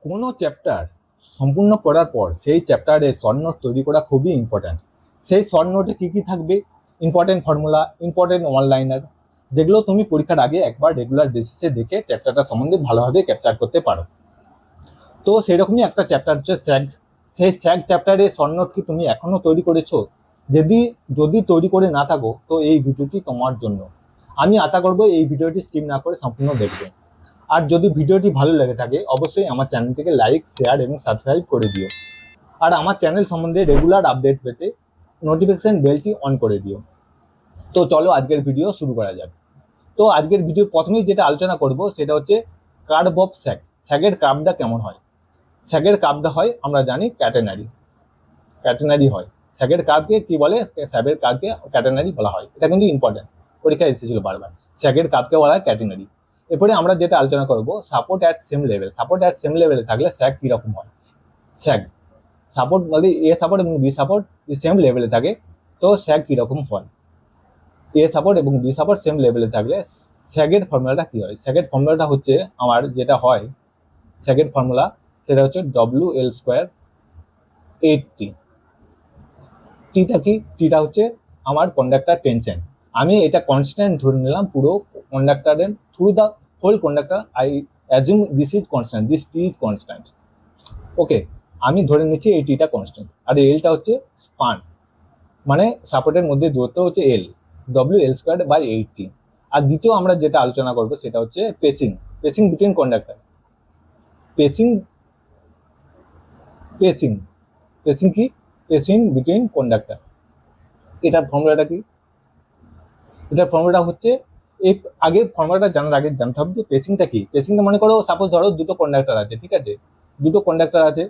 কোনো চ্যাপ্টার সম্পূর্ণ করার পর সেই চ্যাপ্টারে শর্ট নোট তৈরি করা খুবই ইম্পর্ট্যান্ট। সেই শর্ট নোটে কী কী থাকবে? Important formula, important one liner, যেগুলো তুমি পরীক্ষার আগে একবার রেগুলার বেসিসে দেখে চ্যাপ্টারটা সম্বন্ধে ভালোভাবে ক্যাপচার করতে পারো। তো সেরকমই একটা চ্যাপ্টার হচ্ছে স্যাগ। সেই স্যাগ চ্যাপ্টারে শর্ট নোট কি তুমি এখনও তৈরি করেছো? যদি যদি তৈরি করে না থাকো তো এই ভিডিওটি তোমার জন্য। আমি আশা করবো এই ভিডিওটি স্কিপ না করে সম্পূর্ণ দেখবে। আর যদি ভিডিওটি ভালো লেগে থাকে অবশ্যই আমার চ্যানেলটিকে লাইক, শেয়ার এবং সাবস্ক্রাইব করে দিও। আর আমার চ্যানেল সম্বন্ধে রেগুলার আপডেট পেতে নোটিফিকেশন বেলটি অন করে দিও। তো চলো আজকের ভিডিও শুরু করা যাক। তো আজকের ভিডিও প্রথমেই যেটা আলোচনা করব সেটা হচ্ছে কার্ভ অফ স্যাগ। স্যাগের কার্ভটা কেমন হয়? স্যাগের কার্ভটা হয় আমরা জানি ক্যাটেনারি হয়। স্যাগের কার্ভকে কি বলে? স্যাগের কার্ভকে ক্যাটেনারি বলা হয়। এটা কিন্তু ইম্পর্টেন্ট, পরীক্ষায় এসেছিল বারবার। স্যাগের কার্ভকে বলা হয় ক্যাটেনারি। এরপরে আমরা যেটা আলোচনা করব support at same level. Support at same লেভেলে থাকলে স্যাগ কীরকম হয়? স্যাগ সাপোর্ট বলতে এ সাপোর্ট এবং বি সাপোর্ট সেম লেভেলে থাকে, তো স্যাগ কীরকম হয়? এ সাপোর্ট এবং বি সাপোর্ট সেম লেভেলে থাকলে স্যাগের ফর্মুলাটা কী হয়? স্যাগের ফর্মুলাটা হচ্ছে আমার যেটা হয়, স্যাগের ফর্মুলা সেটা হচ্ছে WL² 8T। টিটা কি? টিটা হচ্ছে আমার কন্ডাক্টর টেনশন। আমি এটা কনস্ট্যান্ট ধরে নিলাম পুরো কন্ডাক্টরের through the whole conductor. I assume this is constant, this T is constant. Okay, আমি ধরে নিচ্ছি এই টিটা কনস্ট্যান্ট। আর এলটা হচ্ছে স্পান, মানে সাপোর্টের মধ্যে দূরত্ব হচ্ছে এল, WL²/8T। আর দ্বিতীয় আমরা যেটা আলোচনা করবো সেটা হচ্ছে পেসিং। পেসিং বিটুইন কন্ডাক্টর। পেসিং পেসিং পেসিং কি? পেসিং বিটুইন কন্ডাক্টর। এটার ফর্মুলাটা কি? এটার ফর্মুলাটা হচ্ছে এই আগে ফর্মুলাটা জানার আগে জানতে হবে যে পেসিংটা কি। পেসিংটা মনে করো সাপোজ ধরো দুটো কন্ডাক্টর আছে, ঠিক আছে? দুটো কন্ডাক্টর আছে,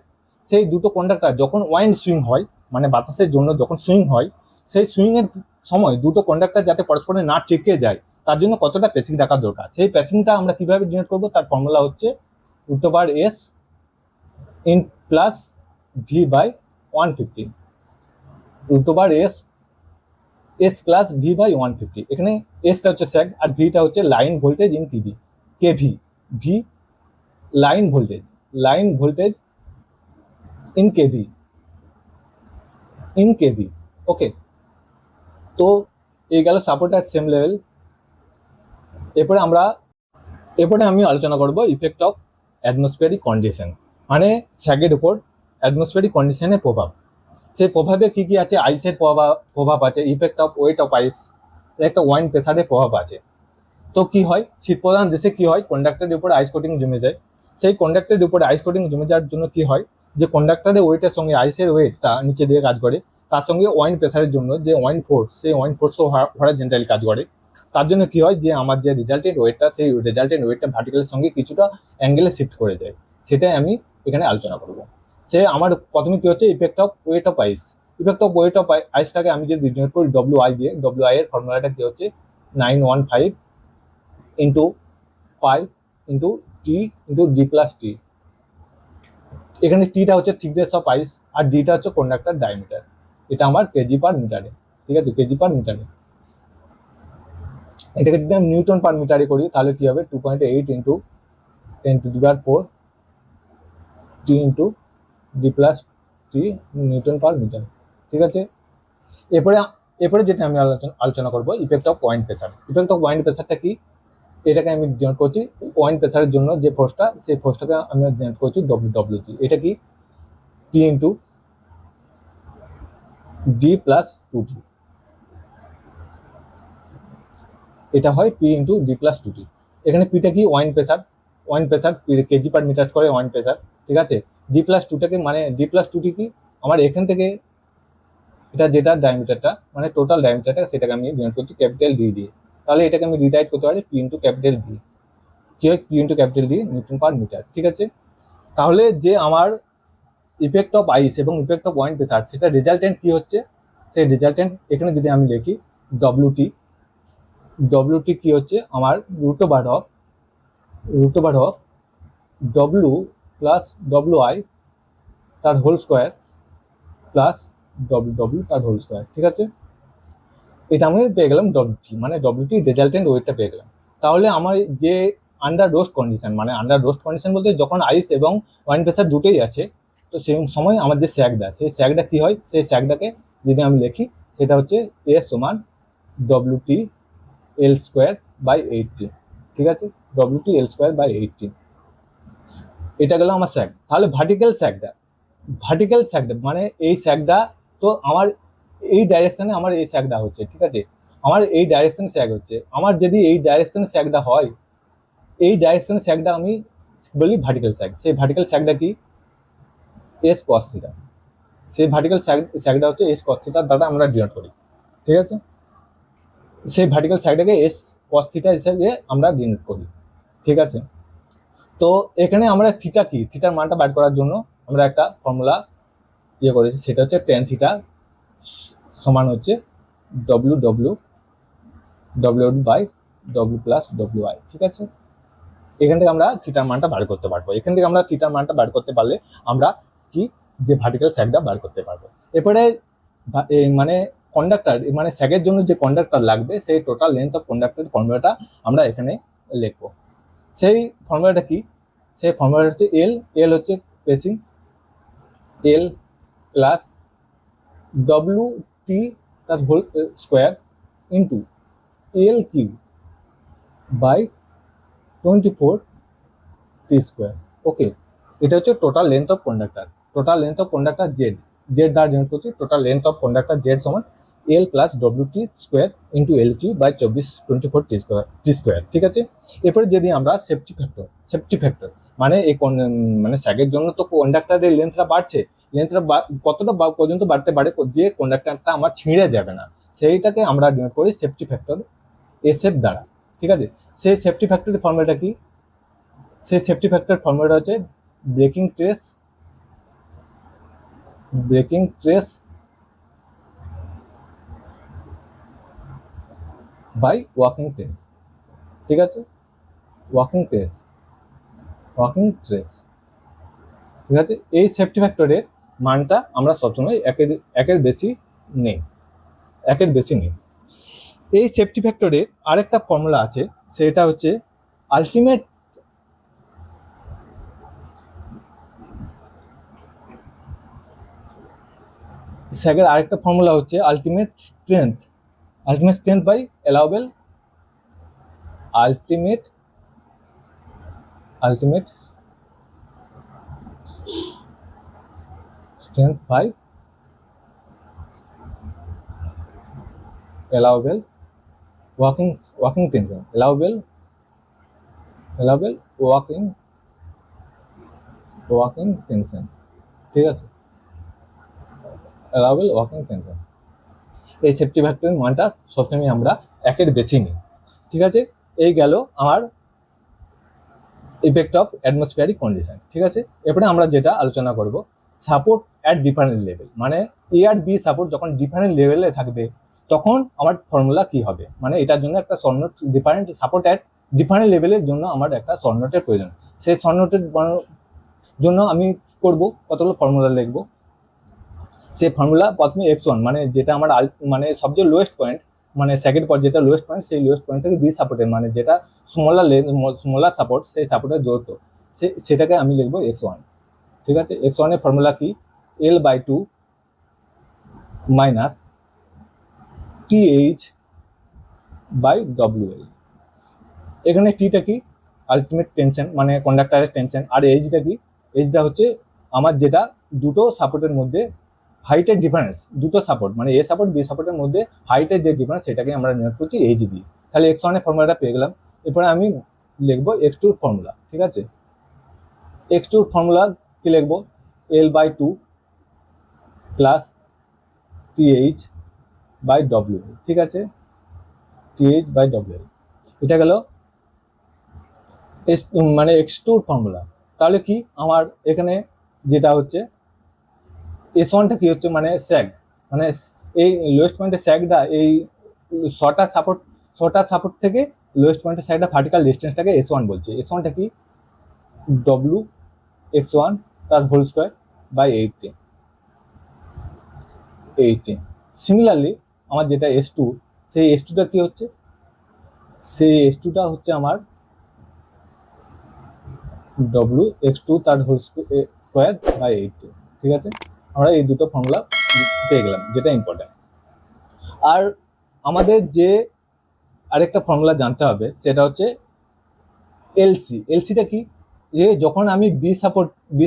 সেই দুটো কন্ডাক্টর যখন ওয়াইন্ড সুইং হয়, মানে বাতাসের জন্য যখন সুইং হয়, সেই সুইংয়ের সময় দুটো কন্ডাক্টর যাতে পরস্পরে না টেকে যায় তার জন্য কতটা পেসিং রাখা দরকার। সেই পেসিংটা আমরা কিভাবে ডিনোট করবো? তার ফর্মুলা হচ্ছে √S in plus V/150। √S V/150। এখানে এসটা হচ্ছে স্যাগ আর ভিটা হচ্ছে line voltage in kV. V line voltage in kV. Okay, তো এই গেল সাপোর্ট অ্যাট সেম লেভেল। এরপরে আমি আলোচনা করব ইফেক্ট অফ অ্যাটমসফিয়ারিক কন্ডিশন, মানে স্যাগের উপর অ্যাটমসফিয়ারিক কন্ডিশনের প্রভাব। সেই প্রভাবে কি কি আছে? আইসের প্রভাব আছে, ইফেক্ট অফ ওয়েট অফ আইস, একটা ওয়াইন প্রেসারের প্রভাব আছে। তো কি হয়, শীতপ্রধান দেশে কি হয়, কন্ডাক্টরের উপর আইস কোটিং জমে যায়। সেই কন্ডাক্টরের উপর আইস কোটিং জমে যাওয়ার জন্য কি হয়, যে কন্ডাক্টরের ওয়েটের সঙ্গে আইসের ওয়েটটা নিচে দিয়ে কাজ করে, তার সঙ্গে ওয়াইন প্রেসারের জন্য যে ওয়াইন ফোর্স, সেই ওয়াইন ফোর্সও হরাইজন্টালি কাজ করে। তার জন্য কি হয়, যে আমার যে রেজাল্টেড ওয়েটটা, সেই রেজাল্টেড ওয়েটটা ভার্টিক্যালের সঙ্গে কিছুটা অ্যাঙ্গেলে শিফট করে যায়। সেটাই আমি এখানে আলোচনা করব। সে আমার প্রথমে কি হচ্ছে, effect of weight of ice. Effect of weight of আইসটাকে আমি যদি ডিনোট করি WI দিয়ে, WI এর ফর্মুলাটা কি হচ্ছে 915 into 5 into T into D+T। এখানে টিটা হচ্ছে থিকনেস অফ আইস আর ডিটা হচ্ছে কন্ডাক্টর ডায়ামিটার। এটা আমার কেজি/মিটারে, ঠিক আছে? কেজি/মিটারে। এটাকে যদি আমি নিউটন/মিটারে করি তাহলে কি হবে, 2.8 ইন্টু 10⁴ টি ইন্টু D+T নিউটন/মিটার, ঠিক আছে? এরপরে যেটা আমি আলোচনা করবো effect of wind pressure. Effect of wind প্রেসারটা কি? এটাকে আমি ডিনোট করছি ওয়াইন্ড প্রেসারের জন্য যে ফোর্সটা, সেই ফোর্সটাকে আমি ডিনোট করছি WT। এটা কি? P into D+2T। এটা হয় P ইন্টু D+2T। এখানে পিটা কি? ওয়াইন্ড প্রেসার কেজি/মিটার² ওয়াইন্ড প্রেসার, ঠিক আছে? D+2টাকে মানে D+2T কি? আমার এখান থেকে এটা যেটা ডায়ামিটারটা, মানে টোটাল ডায়ামিটারটা, সেটাকে আমি ডিনোট করছি ক্যাপিটাল D দিয়ে। তাহলে এটাকে আমি রিরাইট করতে পারি P ইন্টু ক্যাপিটাল D। কি হয়? P ইন্টু ক্যাপিটাল D নিউটন/মিটার, ঠিক আছে? তাহলে যে আমার ইফেক্ট অফ আইস এবং ইফেক্ট অফ ওয়াইন্ড প্রেসার, সেটা রেজাল্টেন্ট কি হচ্ছে? সেই রেজাল্টেন্ট এখানে যদি আমি লিখি WT কি হচ্ছে আমার √অফ W প্লাস WI তার হোল স্কোয়ার প্লাস WW তার হোল স্কোয়ার, ঠিক আছে? এটা আমি পেয়ে গেলাম WT, মানে WT রেজাল্টেন্ট ওয়েটটা পেয়ে গেলাম। তাহলে আমার যে আন্ডার রোস্ট কন্ডিশন, মানে আন্ডার রোস্ট কন্ডিশন বলতে যখন আইস এবং ওয়াইন প্রেসার দুটোই আছে, তো সেই সময় আমার যে স্যাগটা, সেই স্যাগটা কি হয়, সেই স্যাগটাকে যদি আমি লিখি সেটা হচ্ছে এ সমান ডব্লিউটি এল স্কোয়ার বাই 80, ঠিক আছে, ডব্লিউটি এল স্কোয়ার বাই 80, এটা গেল আমার স্যাগ। তাহলে ভার্টিক্যাল স্যাগটা মানে এই স্যাগটা, তো আমার এই ডাইরেকশনে আমার এই স্যাগটা হচ্ছে, ঠিক আছে, আমার এই ডাইরেকশনে স্যাগ হচ্ছে। আমার যদি এই ডাইরেকশনে স্যাগটা হয়, এই ডাইরেকশনে স্যাগটা আমি বলি ভার্টিক্যাল স্যাগ। সেই ভার্টিক্যাল স্যাগটা কি, এস কস থিটা। সেই ভার্টিক্যাল স্যাগটা হচ্ছে এস কস থিটার দ্বারা আমরা ডিনোট করি, ঠিক আছে। সেই ভার্টিক্যাল স্যাগটাকে এস কস থিটা হিসেবে আমরা ডিনোট করি, ঠিক আছে। তো এখানে আমরা থিটা কি, থিটার মানটা বার করার জন্য আমরা একটা ফর্মুলা করেছি, সেটা হচ্ছে টেন থিটা সমান হচ্ছে W W W by W plus W I, ঠিক আছে। এখান থেকে আমরা থিটার মানটা বার করতে পারবো। এখান থেকে আমরা থিটার মানটা বার করতে পারলে আমরা কি যে ভার্টিক্যাল স্যাগটা বার করতে পারবো। এরপরে মানে কন্ডাক্টর, মানে স্যাগের জন্য যে কন্ডাক্টর লাগবে, সেই টোটাল লেন্থ অফ কন্ডাক্টর ফর্মুলাটা আমরা এখানে লিখবো। সেই ফর্মুলাটা কি, সেই ফর্মুলাটা হচ্ছে এল হচ্ছে পেসিং, এল প্লাস ডব্লিউ টি তার whole square into L Q by 24 T square. Okay, এটা হচ্ছে total length of conductor. Total length of conductor Z দ্বারা ডিনোট করছি। Total length of conductor Z সমান L plus W T square into L Q by 24 T square, ঠিক আছে। এরপরে যদি আমরা সেফটি ফ্যাক্টর মানে এই মানে স্যাগের জন্য তো কন্ডাক্টরের লেন্থটা বাড়ছে, লেন্থটা কতটা পর্যন্ত বাড়তে পারে যে কন্ডাক্টরটা আমার ছিঁড়ে যাবে না, সেইটাকে আমরা ডিনোট করি সেফটি ফ্যাক্টর এসএফ দ্বারা, ঠিক আছে। সেই সেফটি ফ্যাক্টরের ফর্মুলাটা কি, সেই সেফটি ফ্যাক্টর ফর্মুলাটা হচ্ছে breaking stress by working stress, ঠিক আছে, ওয়াকিং ট্রেস, ঠিক আছে। এই সেফটি ফ্যাক্টরের মানটা আমরা সবসময় একের বেশি নেই। এই সেফটি ফ্যাক্টরের আরেকটা ফর্মুলা আছে, সেটা হচ্ছে আলটিমেট স্যাগের আরেকটা ফর্মুলা হচ্ছে ultimate strength by allowable ultimate strength by allowable working tension, allowable working tension, ঠিক আছে, অ্যালাউবেল ওয়াকিং টেনশন। এই সেফটি ফ্যাক্টরের মানটা সবসময় আমরা একের বেশি নিই, ঠিক আছে। এই গেল আমার ইফেক্ট অফ অ্যাটমসফিয়ারিক কন্ডিশন, ঠিক আছে। এরপরে আমরা যেটা আলোচনা করব, সাপোর্ট অ্যাট ডিফারেন্ট লেভেল, মানে এ আর বি সাপোর্ট যখন ডিফারেন্ট লেভেলে থাকবে তখন আমার ফর্মুলা কি হবে, মানে এটার জন্য একটা শর্টনোট, ডিফারেন্ট সাপোর্ট অ্যাট ডিফারেন্ট লেভেলের জন্য আমার একটা শর্টনোটের প্রয়োজন। সেই শর্টনোটের জন্য আমি করব কতগুলো ফর্মুলা লিখবো। সেই ফর্মুলা প্রথমে x1 মানে যেটা আমার মানে সবচেয়ে লোয়েস্ট পয়েন্ট, মানে সেকেন্ড পয়েন্ট যেটা লোয়েস্ট পয়েন্ট, সেই লোয়েস্ট পয়েন্ট থেকে বি সাপোর্টের মানে যেটা স্মলার সাপোর্ট, সেই সাপোর্টের দূরত্ব, সেটাকে আমি লিখবো x1, ঠিক আছে। x1 এর ফর্মুলা কি, L/2 মাইনাস TH/WL। এখানে টিটা কি, আলটিমেট টেনশন মানে কন্ডাক্টরের টেনশন, আর এইচটা কি, এইচটা হচ্ছে আমার যেটা দুটো সাপোর্টের মধ্যে হাইটের ডিফারেন্স, দুটো সাপোর্ট মানে এ সাপোর্ট বি সাপোর্টের মধ্যে হাইটের যে ডিফারেন্স, সেটাকে আমরা নিয়োগ করছি এইচ দিয়ে। তাহলে x1 এর ফর্মুলাটা পেয়ে গেলাম। এরপরে আমি লিখবো x2 এর ফর্মুলা, ঠিক আছে। x2 এর ফর্মুলা কি লিখবো, L/2 প্লাস TH/WL, ঠিক আছে, TH/WL। এটা গেল মানে x2 এর ফর্মুলা। তাহলে কি আমার এখানে যেটা হচ্ছে S1টা কি হচ্ছে, মানে স্যাগ, মানে এই লোয়েস্ট পয়েন্টের স্যাগটা এই শর্টার সাপোর্ট থেকে লোয়েস্ট পয়েন্টের স্যাগটা ভার্টিক্যাল ডিস্টেন্সটাকে S1 বলছে। S1টা কি, WX1 তার হোল স্কোয়ার বাই 80। সিমিলারলি আমার যেটা S2, সেই S2টা কি হচ্ছে, সেই S2টা হচ্ছে আমার ডব্লু এক্স টু তার হোল স্কোয়ার বাই 8, ঠিক আছে। আমরা এই দুটো ফর্মুলা পেয়ে গেলাম, যেটা ইম্পর্টেন্ট। আর আমাদের যে আরেকটা ফর্মুলা জানতে হবে সেটা হচ্ছে এলসি। এলসিটা কি? যে যখন আমি বি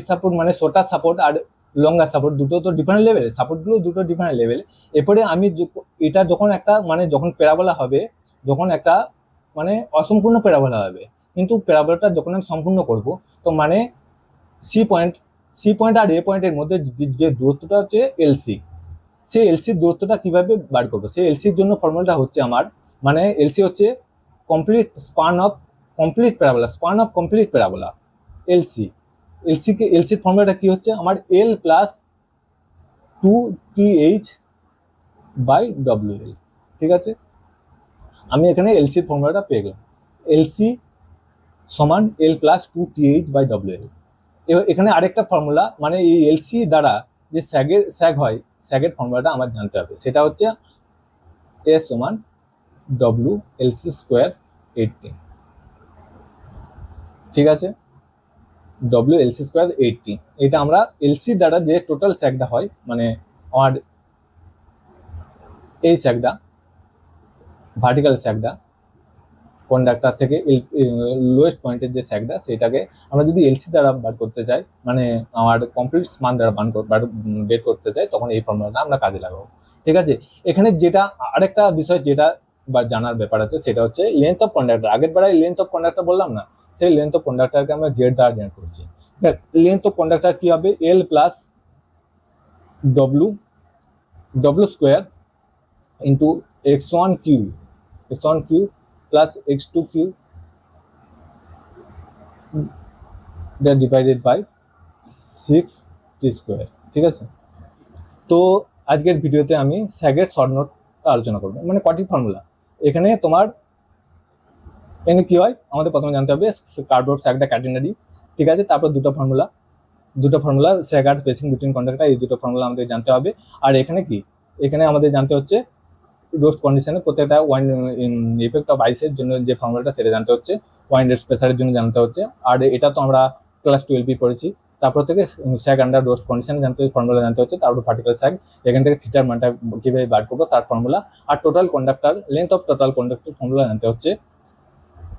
সাপোর্ট মানে শর্টার সাপোর্ট আর লঙ্গার সাপোর্ট দুটো তো ডিফারেন্ট লেভেল, সাপোর্টগুলো দুটো ডিফারেন্ট লেভেল। এরপরে আমি এটা যখন একটা মানে যখন প্যারাবোলা হবে, যখন একটা মানে অসম্পূর্ণ প্যারাবোলা হবে, কিন্তু প্যারাবোলাটা যখন আমি সম্পূর্ণ করব, তো মানে সি পয়েন্ট আর এ পয়েন্টের মধ্যে যে দূরত্বটা হচ্ছে এলসি, সেই এলসির দূরত্বটা কিভাবে বার করবো? সেই এলসির জন্য ফর্মুলাটা হচ্ছে আমার, মানে এলসি হচ্ছে complete span of complete parabola. এলসির ফর্মুলাটা কি হচ্ছে আমার? L plus 2th by W L, ঠিক আছে। আমি এখানে এলসির ফর্মুলাটা পেয়ে গেলাম, এলসি সমান L plus 2th by W L. এখানে আরেকটা ফর্মুলা, মানে এই এলসি দ্বারা যে স্যাগ হয়, স্যাগের ফর্মুলাটা আমার জানতে হবে, সেটা হচ্ছে এ সমান ডব্লু এলসি স্কোয়ার 18, ঠিক আছে। ডব্লিউ এলসি স্কোয়ার 18, এটা আমরা এলসি দ্বারা যে টোটাল স্যাগটা হয়, মানে আমার এই স্যাগটা, ভার্টিক্যাল স্যাগটা, কন্ডাক্টর থেকে লোয়েস্ট পয়েন্টের যে স্যাগটা, সেটাকে আমরা যদি এলসি দ্বারা বার করতে চাই, মানে আমার কমপ্লিট মান দ্বারা বের করতে চাই, তখন এই ফর্মুলাটা আমরা কাজে লাগাবো, ঠিক আছে। এখানে যেটা আরেকটা বিষয় যেটা বা জানার ব্যাপার আছে, সেটা হচ্ছে লেন্থ অফ কন্ডাক্টর। আগের বারে লেন্থ অফ কন্ডাক্টর বললাম না, সেই লেন্থ অফ কন্ডাক্টরকে আমরা জেড দ্বারা জেনারেট করছি। লেন্থ অফ কন্ডাক্টর কি হবে? L plus W square into x1 Q plus x2 Q divided by 6t square, ঠিক আছে। তো আজকের ভিডিওতে আমি স্যাগের শর্ট নোট আলোচনা করবো, মানে কটি ফর্মুলা এখানে তোমার। এখানে কি হয় আমাদের প্রথমে জানতে হবে কার্ভড স্যাগটা ক্যাটেনারি, ঠিক আছে। তারপর দুটো ফর্মুলা স্যাগ আর স্পেসিং বিটুইন কন্ডাক্টর, এই দুটো ফর্মুলা আমাদের জানতে হবে। আর এখানে কি, এখানে আমাদের জানতে হচ্ছে রোস্ট কন্ডিশনে প্রত্যেকটা ওয়াইন্ড ইফেক্ট অফ আইসের জন্য যে ফর্মুলাটা, সেটা জানতে হচ্ছে। ওয়াইন্ড প্রেসারের জন্য জানতে হচ্ছে, আর এটা তো আমরা ক্লাস 12 পড়েছি। তারপর থেকে স্যাগ আন্ডার রোস্ট কন্ডিশন জানতে ফর্মুলা জানতে হচ্ছে। তারপর ভার্টিক্যাল স্যাগ, এখান থেকে থিটার মানটা কিভাবে বার করবো তার ফর্মুলা। আর total conductor length of total conductor formula জানতে হচ্ছে।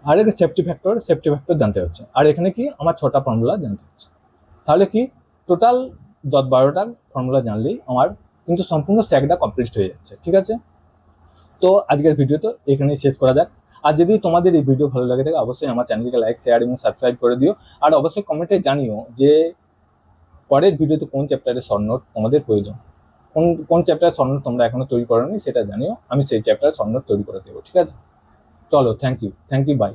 আর একটা সেফটি ফ্যাক্টর জানতে হচ্ছে। আর এখানে কি আমার 6টা ফর্মুলা জানতে হচ্ছে। তাহলে কি টোটাল 10-12টা ফর্মুলা জানলেই আমার কিন্তু সম্পূর্ণ স্যাগটা কমপ্লিট হয়ে যাচ্ছে, ঠিক আছে। তো আজকের ভিডিও তো এখানেই শেষ করা যাক। আর যদি তোমাদের এই ভিডিও ভালো লাগে থাকে, অবশ্যই আমার চ্যানেলকে লাইক, শেয়ার এবং সাবস্ক্রাইব করে দিও। আর অবশ্যই কমেন্টে জানিও যে পরের ভিডিওতে কোন চ্যাপ্টারের শর্ট নোট তোমাদের প্রয়োজন, কোন চ্যাপ্টারের শর্ট নোট তোমরা এখনো তৈরি করোনি, সেটা জানিও। আমি সেই চ্যাপ্টারের শর্ট নোট তৈরি করে দেবো, ঠিক আছে। চলো, থ্যাংক ইউ, বাই।